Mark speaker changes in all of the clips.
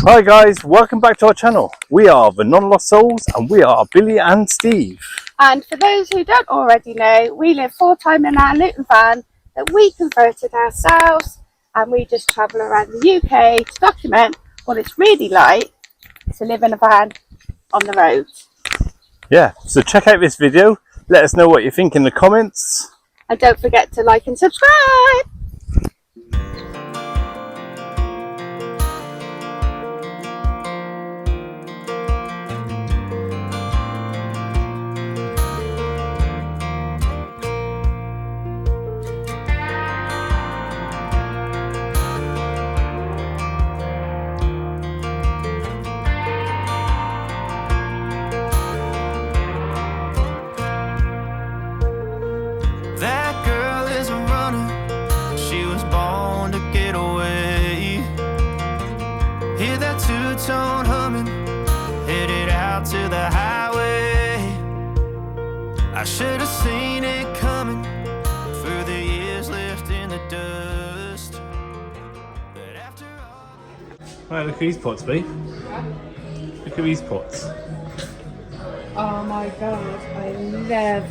Speaker 1: Hi guys, welcome back to our channel. We are the Non-Lost Souls and we are Billy and Steve.
Speaker 2: And for those who don't already know, we live full-time in our Luton van that we converted ourselves, and we just travel around the UK to document what it's really like to live in a van on the roads.
Speaker 1: Yeah, so check out this video, let us know what you think in the comments.
Speaker 2: And don't forget to like and subscribe.
Speaker 3: That girl is a runner, she was born to get away. Hear that two-tone humming, headed out to the highway. I should have seen it coming through the years left in the dust. But after all...
Speaker 1: Right, look at these pots, babe. Look at these pots.
Speaker 2: Oh my god, I love.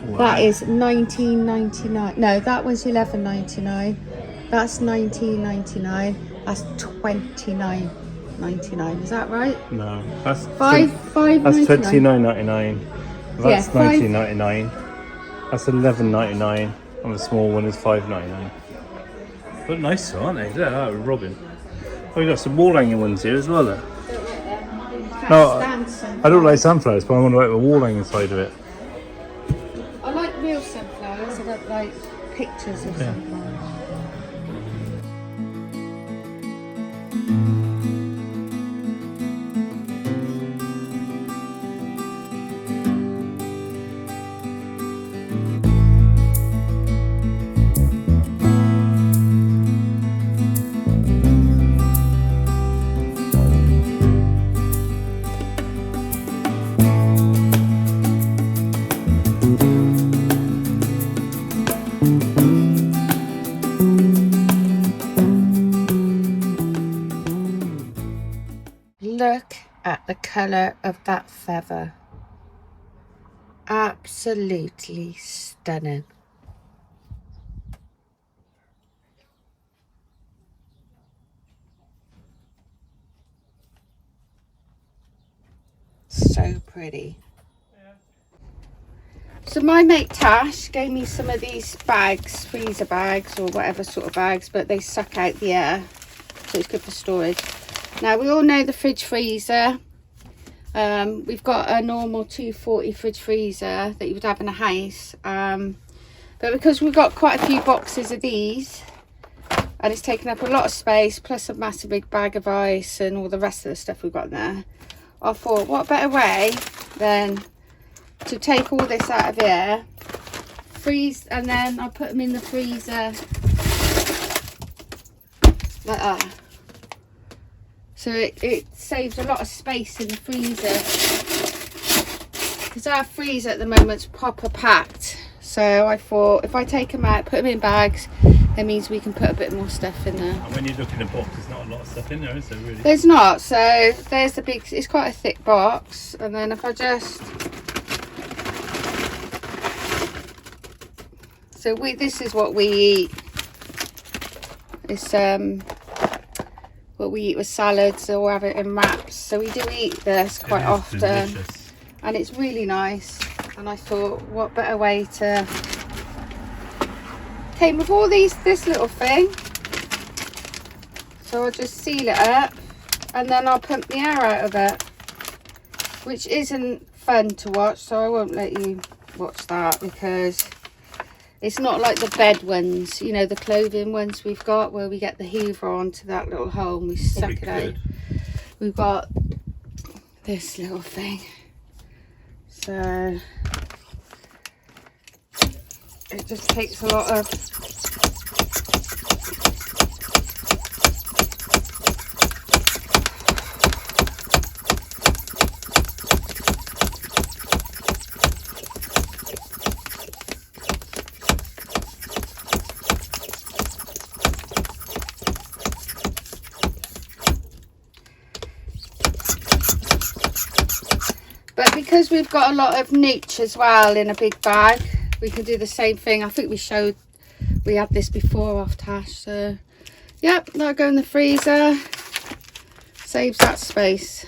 Speaker 1: Wow.
Speaker 2: That is $19.99. No, that was $11.99. That's $19.99. That's $29.99. Is that right?
Speaker 1: No, that's
Speaker 2: That's
Speaker 1: $29.99. That's
Speaker 2: Yeah,
Speaker 1: $19.99. That's $11.99. And the small one is $5.99. But nice, aren't they? Look at that, with Robin. Oh, you got some wall hanging ones here as well. Look. No, I don't like sunflowers, but I want to like the wall hanging side of it.
Speaker 2: I like real sunflowers. I don't like pictures of sunflowers. Look at the colour of that feather. Absolutely stunning. So pretty. So my mate Tash gave me some of these bags, freezer bags or whatever sort of bags, but they suck out the air, so it's good for storage. Now we all know the fridge freezer. We've got a normal 240 fridge freezer that you would have in a house, but because we've got quite a few boxes of these and it's taken up a lot of space, plus a massive big bag of ice and all the rest of the stuff we've got in there, I thought what better way than to take all this out of here, freeze, and then I'll put them in the freezer like that. So it saves a lot of space in the freezer, because our freezer at the moment's proper packed. So I thought if I take them out, put them in bags, that means we can put a bit more stuff in there.
Speaker 1: And when you look in the box, there's not a lot of stuff in there, is there really?
Speaker 2: There's not. So there's the big, it's quite a thick box, and then if I just, so this is what we eat. It's what we eat with salads, or have it in wraps. So we do eat this quite often, delicious. And it's really nice. And I thought, what better way to, came with all this little thing. So I'll just seal it up, and then I'll pump the air out of it, which isn't fun to watch, so I won't let you watch that, because it's not like the bed ones, you know, the clothing ones we've got, where we get the hoover onto that little hole and we suck it out. We've got this little thing. So it just takes a lot of because we've got a lot of niche as well in a big bag, we can do the same thing. I think we had this before off Tash, so yep, that'll go in the freezer, saves that space.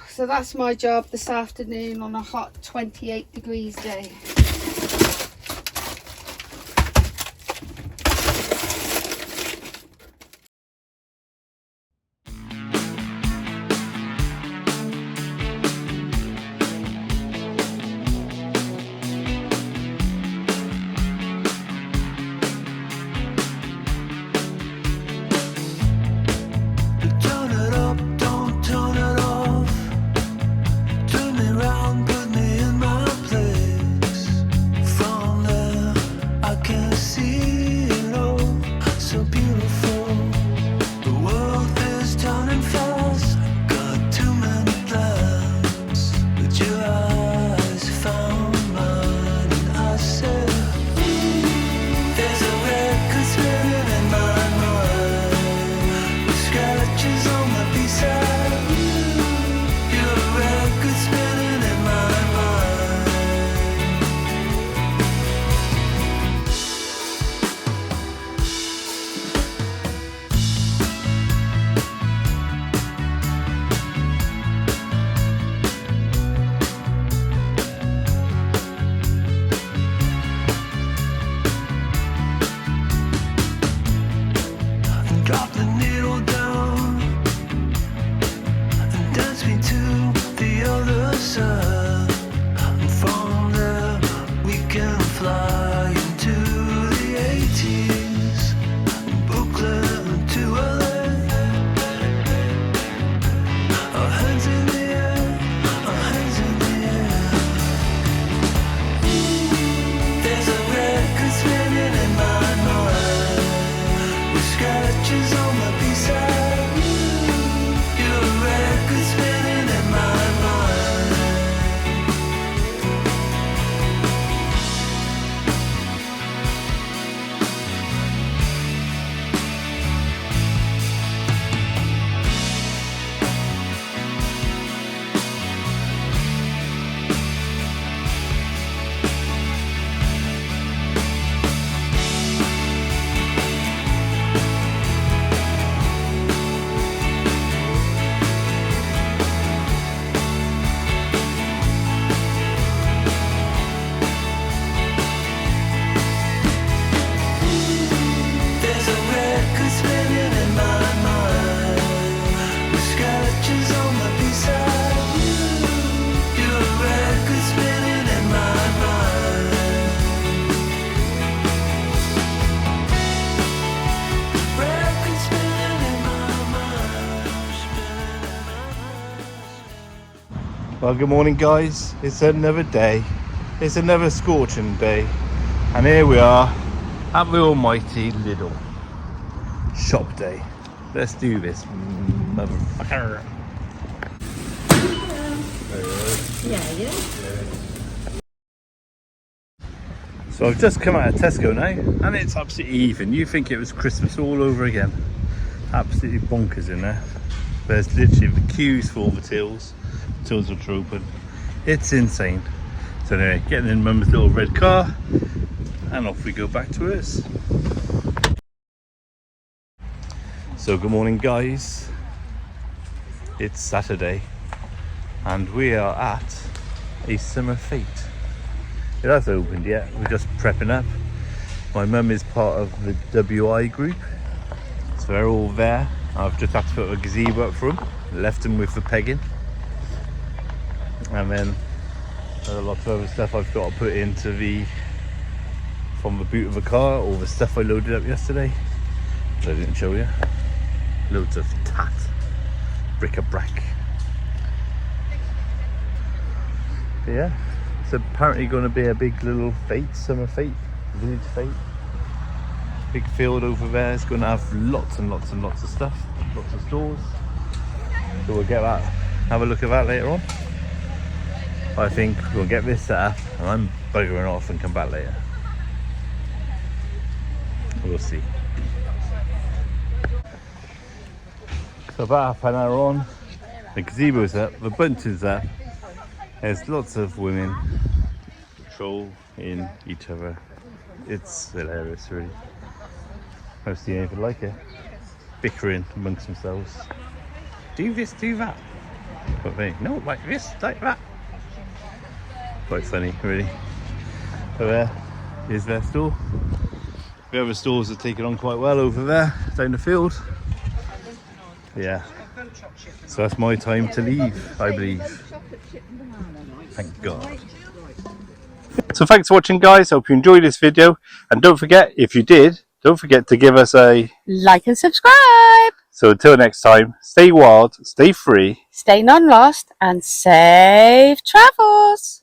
Speaker 2: So that's my job this afternoon on a hot 28 degrees day.
Speaker 3: Turn it up, don't turn it off. Turn me round, put me in my place. From there, I can see it all, so beautiful. The world is turning fast. Got too many plans, but your eyes found mine, and I said, there's a record spinning in my mind, with scratches on the B-side. You're a record spinning in my mind. And drop the needle down and dance me to the other side. And from there we can fly into the 80s, Brooklyn to LA. Our hands in the air, our hands in the air. There's a record spinning in my mind, with scratches on the B-side. You're a record spinning in my mind. There's a record spinning in my mind, with scratches on the B-side. You're a record spinning in my mind. Record spinning in my mind, spinning in my mind.
Speaker 1: Well, good morning guys, it's another day, it's another scorching day, and here we are at the almighty Lidl shop day. Let's do this, motherfucker. So I've just come out of Tesco now, and it's absolutely even. You think it was Christmas all over again. Absolutely bonkers in there. There's literally the queues for all the tills. Tills are open. It's insane. So anyway, getting in Mum's little red car, and off we go back to us. So good morning guys. It's Saturday, and we are at a summer fete. It hasn't opened yet, we're just prepping up. My mum is part of the WI group, so they're all there. I've just had to put a gazebo up for them, left them with the pegging, and then there's a lot of other stuff I've got to put into from the boot of the car, all the stuff I loaded up yesterday, which I didn't show you. Loads of tat, bric-a-brac. But yeah, it's apparently going to be a big little fete, summer fete, village fete. Big field over there. It's going to have lots and lots and lots of stuff, lots of stores. So we'll get that, have a look at that later on. I think we'll get this set up, and I'm buggering off and come back later. We'll see. So about half an hour on, The gazebo's up, the bunch is up. There's lots of women trolling each other. It's hilarious, really. I've seen anything like it. Bickering amongst themselves. Do this, do that. But they, no, like this, like that. Quite funny, really. But there is their store. The other stores are taken on quite well over there, down the field. Yeah. So that's my time to leave, I believe. Thank God. So thanks for watching, guys. Hope you enjoyed this video. And don't forget, if you did, don't forget to give us a
Speaker 2: like and subscribe.
Speaker 1: So until next time, stay wild, stay free,
Speaker 2: Stay non-lost and safe travels.